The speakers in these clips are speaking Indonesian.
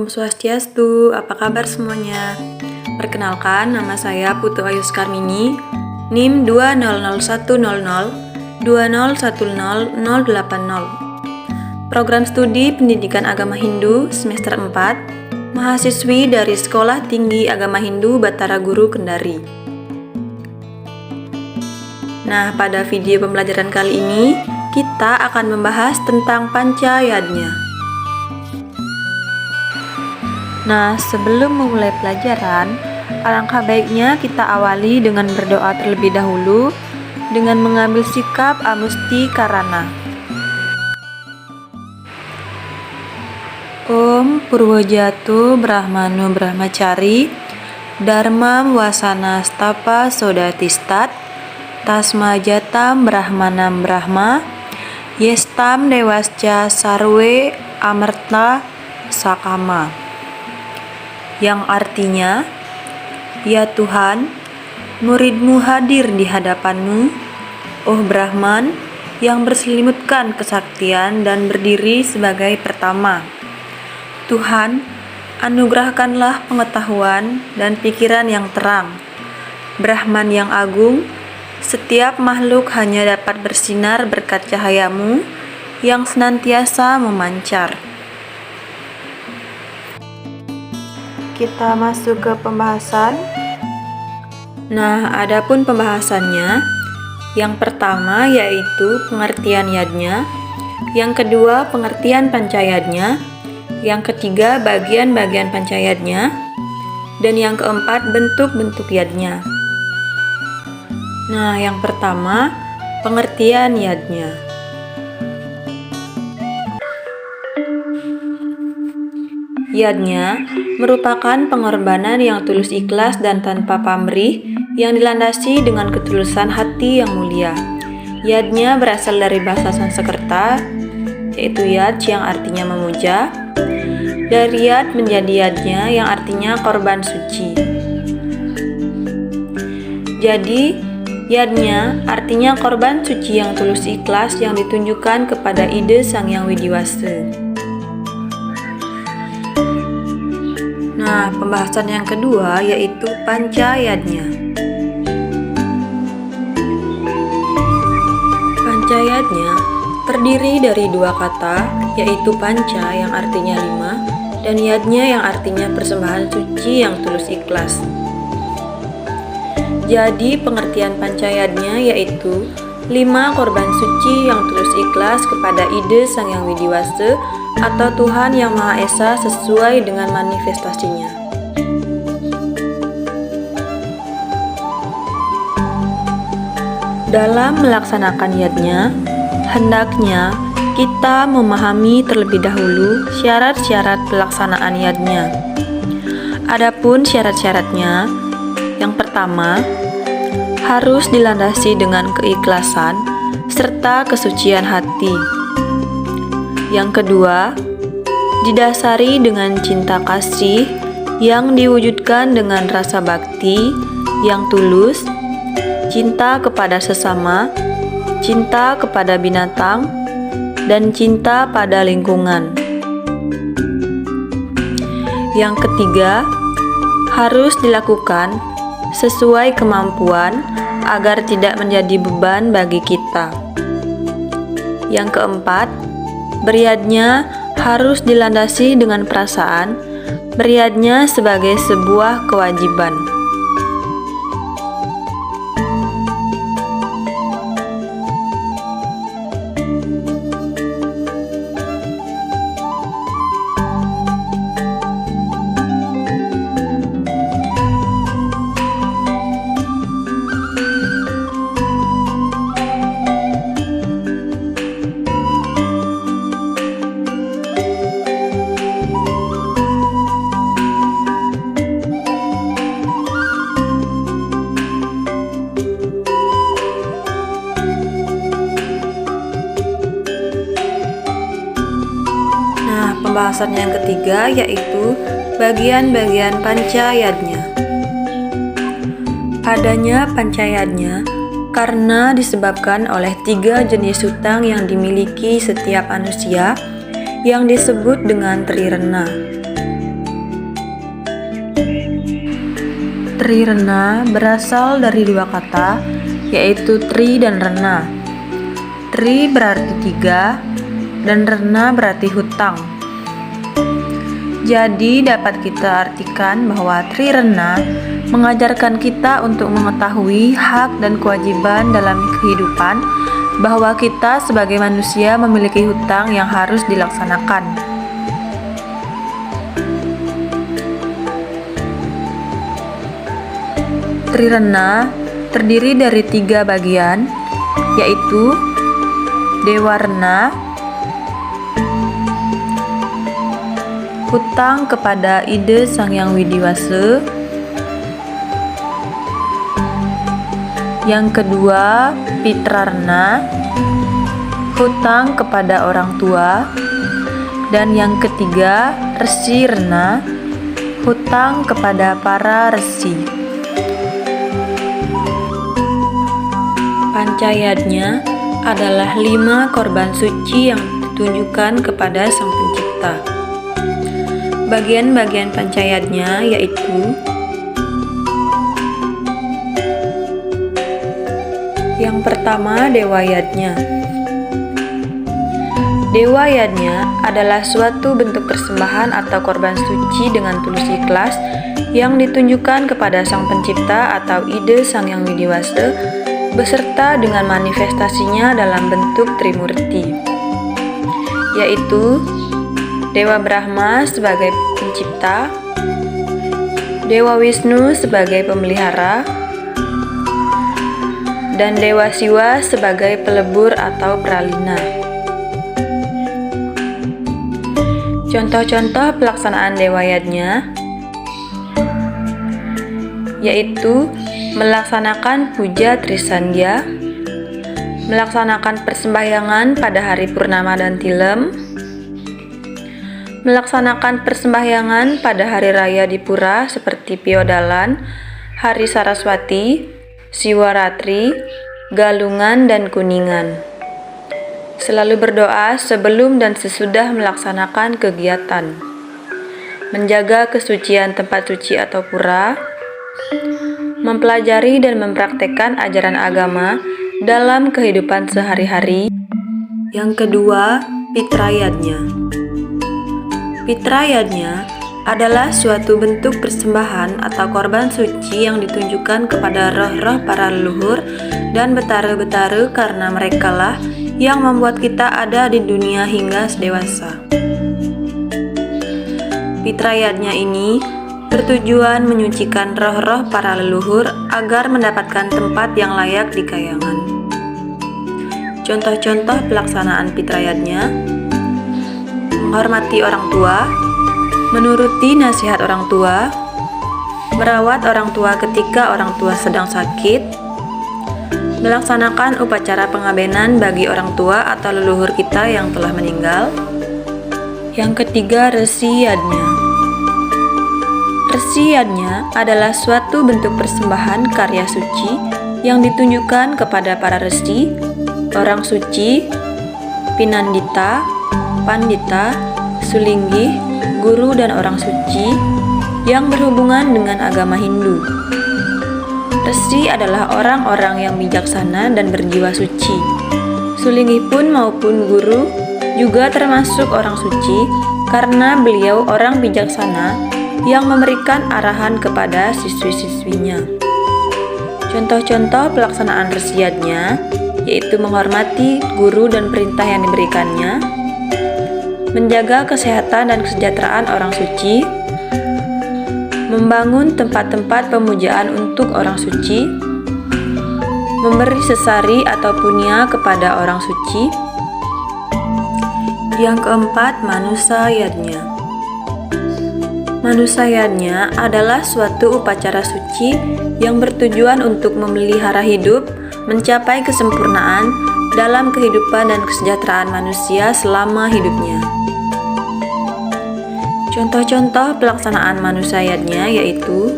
Om Swastiastu, apa kabar semuanya? Perkenalkan, nama saya Putu Ayu Skarmini, NIM 2001002010080. Program Studi Pendidikan Agama Hindu semester 4, mahasiswi dari Sekolah Tinggi Agama Hindu Batara Guru Kendari. Nah, pada video pembelajaran kali ini, kita akan membahas tentang Pancayadnya. Nah, sebelum memulai pelajaran, alangkah baiknya kita awali dengan berdoa terlebih dahulu dengan mengambil sikap amusti karana. Om Purwojatu Brahmanu Brahmacari Dharmam Wasana Stapa Sodatistat Tasma Jatam Brahmanam Brahma Yestam Dewasca Sarwe Amerta Sakama, yang artinya, ya Tuhan, muridmu hadir di hadapanmu, oh Brahman, yang berselimutkan kesaktian dan berdiri sebagai pertama. Tuhan, anugerahkanlah pengetahuan dan pikiran yang terang. Brahman yang agung, setiap makhluk hanya dapat bersinar berkat cahayamu yang senantiasa memancar. Kita masuk ke pembahasan. Nah, adapun pembahasannya, yang pertama yaitu pengertian yadnya, yang kedua pengertian pancayadnya, yang ketiga bagian-bagian pancayadnya, dan yang keempat bentuk-bentuk yadnya. Nah, yang pertama pengertian yadnya. Yadnya merupakan pengorbanan yang tulus ikhlas dan tanpa pamrih yang dilandasi dengan ketulusan hati yang mulia. Yadnya berasal dari bahasa Sanskerta, yaitu yad yang artinya memuja. Dari yad menjadi yadnya yang artinya korban suci. Jadi, yadnya artinya korban suci yang tulus ikhlas yang ditunjukkan kepada ide Sang Hyang Widiwasa. Nah, pembahasan yang kedua yaitu pancayadnya. Pancayadnya terdiri dari dua kata, yaitu panca yang artinya 5 dan yadnya yang artinya persembahan suci yang tulus ikhlas. Jadi pengertian pancayadnya yaitu 5 korban suci yang tulus ikhlas kepada ide Sang Hyang Widiwasa atau Tuhan Yang Maha Esa sesuai dengan manifestasinya. Dalam melaksanakan yadnya, hendaknya kita memahami terlebih dahulu syarat-syarat pelaksanaan yadnya. Adapun syarat-syaratnya, yang pertama, harus dilandasi dengan keikhlasan serta kesucian hati. Yang kedua, didasari dengan cinta kasih yang diwujudkan dengan rasa bakti yang tulus, cinta kepada sesama, cinta kepada binatang, dan cinta pada lingkungan. Yang ketiga, harus dilakukan sesuai kemampuan agar tidak menjadi beban bagi kita. Yang keempat, beryadnya harus dilandasi dengan perasaan, beryadnya sebagai sebuah kewajiban. Pembahasan yang ketiga yaitu bagian-bagian pancayadnya. Adanya pancayadnya karena disebabkan oleh 3 jenis hutang yang dimiliki setiap manusia yang disebut dengan trirena. Trirena berasal dari dua kata, yaitu tri dan rena. Tri berarti tiga, dan rena berarti hutang. Jadi dapat kita artikan bahwa trirena mengajarkan kita untuk mengetahui hak dan kewajiban dalam kehidupan, bahwa kita sebagai manusia memiliki hutang yang harus dilaksanakan. Trirena terdiri dari tiga bagian, yaitu Dewarena, hutang kepada ide Sang Hyang Widiwasa. Yang kedua, Pitrarna, hutang kepada orang tua. Dan yang ketiga, Resirena, hutang kepada para resi. Pancayatnya adalah 5 korban suci yang ditunjukkan kepada Sang Pencipta. Bagian-bagian pancayatnya yaitu yang pertama, Dewayatnya. Dewayatnya adalah suatu bentuk persembahan atau korban suci dengan tulus ikhlas yang ditunjukkan kepada Sang Pencipta atau ide Sang Hyang Widiwasa, beserta dengan manifestasinya dalam bentuk Trimurti, yaitu Dewa Brahma sebagai pencipta, Dewa Wisnu sebagai pemelihara, dan Dewa Siwa sebagai pelebur atau pralina. Contoh-contoh pelaksanaan dewayatnya yaitu melaksanakan puja Trisandya, melaksanakan persembahyangan pada hari purnama dan tilem, melaksanakan persembahyangan pada hari raya di pura seperti Piodalan, Hari Saraswati, Siwaratri, Galungan, dan Kuningan. Selalu berdoa sebelum dan sesudah melaksanakan kegiatan. Menjaga kesucian tempat suci atau pura, mempelajari dan mempraktekkan ajaran agama dalam kehidupan sehari-hari. Yang kedua, Pitrayatnya. Pitrayatnya adalah suatu bentuk persembahan atau korban suci yang ditunjukkan kepada roh-roh para leluhur dan betara-betara, karena merekalah yang membuat kita ada di dunia hingga dewasa. Pitrayatnya ini bertujuan menyucikan roh-roh para leluhur agar mendapatkan tempat yang layak di kayangan. Contoh-contoh pelaksanaan Pitrayatnya: menghormati orang tua, menuruti nasihat orang tua, merawat orang tua ketika orang tua sedang sakit, melaksanakan upacara pengabenan bagi orang tua atau leluhur kita yang telah meninggal. Yang ketiga, Resiyatnya. Resiyatnya adalah suatu bentuk persembahan karya suci yang ditunjukkan kepada para resi, orang suci, pinandita, pandita, sulinggih, guru, dan orang suci yang berhubungan dengan agama Hindu. Resi adalah orang-orang yang bijaksana dan berjiwa suci. Sulinggih pun maupun guru juga termasuk orang suci karena beliau orang bijaksana yang memberikan arahan kepada siswi-siswinya. Contoh-contoh pelaksanaan resiyatnya yaitu menghormati guru dan perintah yang diberikannya, menjaga kesehatan dan kesejahteraan orang suci, membangun tempat-tempat pemujaan untuk orang suci, memberi sesari atau punya kepada orang suci. Yang keempat, Manusayatnya. Manusayatnya adalah suatu upacara suci yang bertujuan untuk memelihara hidup, mencapai kesempurnaan dalam kehidupan dan kesejahteraan manusia selama hidupnya. Contoh-contoh pelaksanaan Manusayatnya yaitu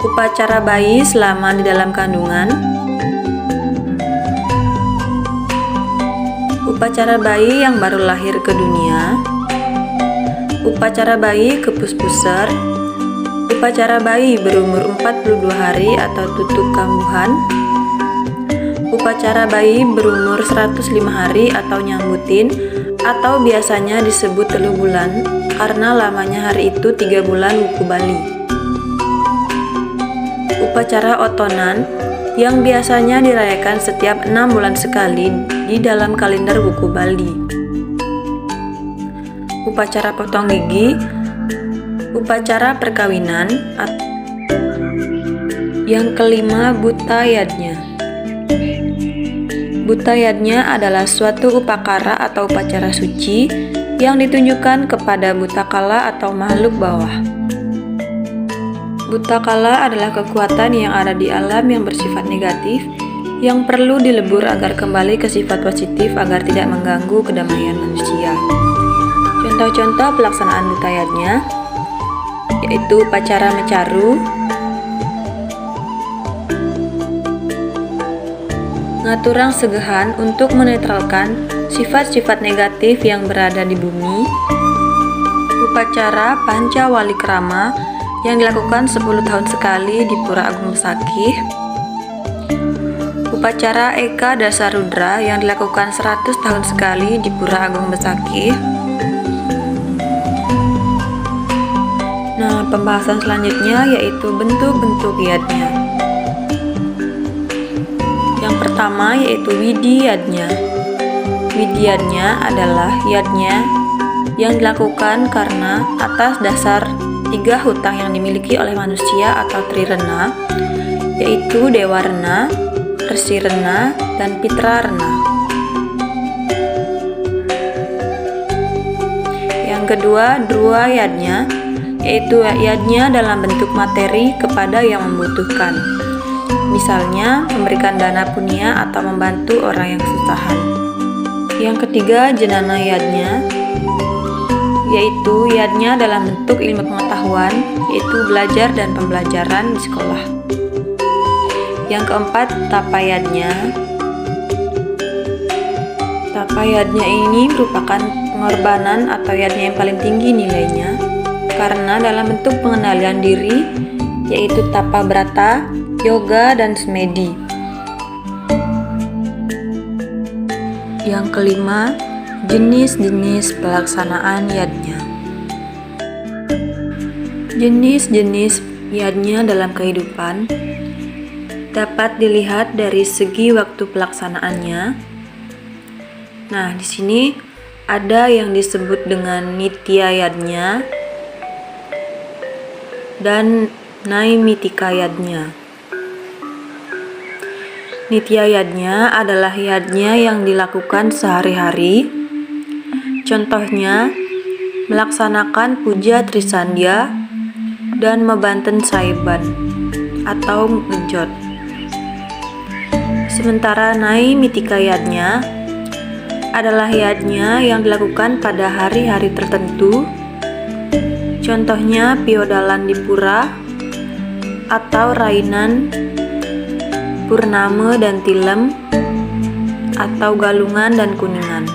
upacara bayi selama di dalam kandungan, upacara bayi yang baru lahir ke dunia, upacara bayi ke puspuser, Upacara bayi berumur 42 hari atau tutuk kambuhan. Upacara bayi berumur 105 hari atau nyambutin, atau biasanya disebut telu bulan karena lamanya hari itu 3 bulan wuku Bali. Upacara otonan yang biasanya dirayakan setiap 6 bulan sekali di dalam kalender wuku Bali. Upacara potong gigi, upacara perkawinan. Yang kelima, buta yadnya. Buta yadnya adalah suatu upakara atau upacara suci yang ditunjukkan kepada buta kala atau makhluk bawah. Buta kala adalah kekuatan yang ada di alam yang bersifat negatif yang perlu dilebur agar kembali ke sifat positif agar tidak mengganggu kedamaian manusia. Contoh-contoh pelaksanaan buta yadnya yaitu upacara mecaru, ngaturang segehan untuk menetralkan sifat-sifat negatif yang berada di bumi, upacara panca wali krama yang dilakukan 10 tahun sekali di Pura Agung Besakih, upacara Eka Dasarudra yang dilakukan 100 tahun sekali di Pura Agung Besakih. Nah, pembahasan selanjutnya yaitu bentuk-bentuk yadnya. Yang pertama yaitu widi yadnya. Widi yadnya adalah yadnya yang dilakukan karena atas dasar 3 hutang yang dimiliki oleh manusia atau trirena, yaitu Dewa Rena, Resi Rena, dan Pitra Rena. Yang kedua, drua yadnya, yaitu yadnya dalam bentuk materi kepada yang membutuhkan. Misalnya, memberikan dana punya atau membantu orang yang kesusahan. Yang ketiga, jenana yadnya, yaitu yadnya dalam bentuk ilmu pengetahuan, yaitu belajar dan pembelajaran di sekolah. Yang keempat, tapayadnya. Tapayadnya ini merupakan pengorbanan atau yadnya yang paling tinggi nilainya, karena dalam bentuk pengendalian diri, yaitu tapa brata, yoga, dan semedi. Yang kelima, jenis-jenis pelaksanaan yadnya. Jenis-jenis yadnya dalam kehidupan dapat dilihat dari segi waktu pelaksanaannya. Nah, di sini ada yang disebut dengan nitya yadnya dan naimitika yadnya. Nitya yadnya adalah yadnya yang dilakukan sehari-hari. Contohnya, melaksanakan puja Trisandya dan mebanten saiban atau ngejot. Sementara naimitika yadnya adalah yadnya yang dilakukan pada hari-hari tertentu. Contohnya piodalan di pura atau rainan, purnama dan tilem, atau galungan dan kuningan.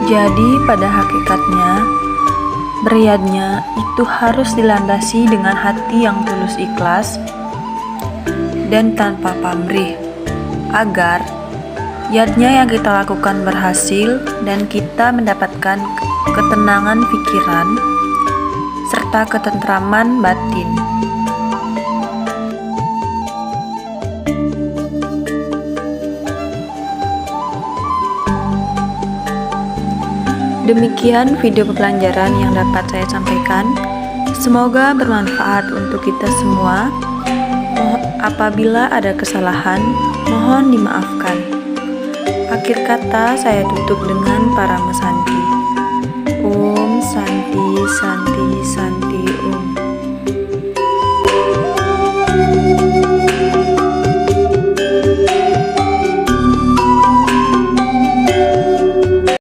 Jadi pada hakikatnya, beryadnya itu harus dilandasi dengan hati yang tulus ikhlas dan tanpa pamrih, agar yadnya yang kita lakukan berhasil dan kita mendapatkan ketenangan pikiran serta ketentraman batin. Demikian video pembelajaran yang dapat saya sampaikan. Semoga bermanfaat untuk kita semua. Apabila ada kesalahan, mohon dimaafkan. Akhir kata saya tutup dengan para mesanti. Om Santi Santi Santi.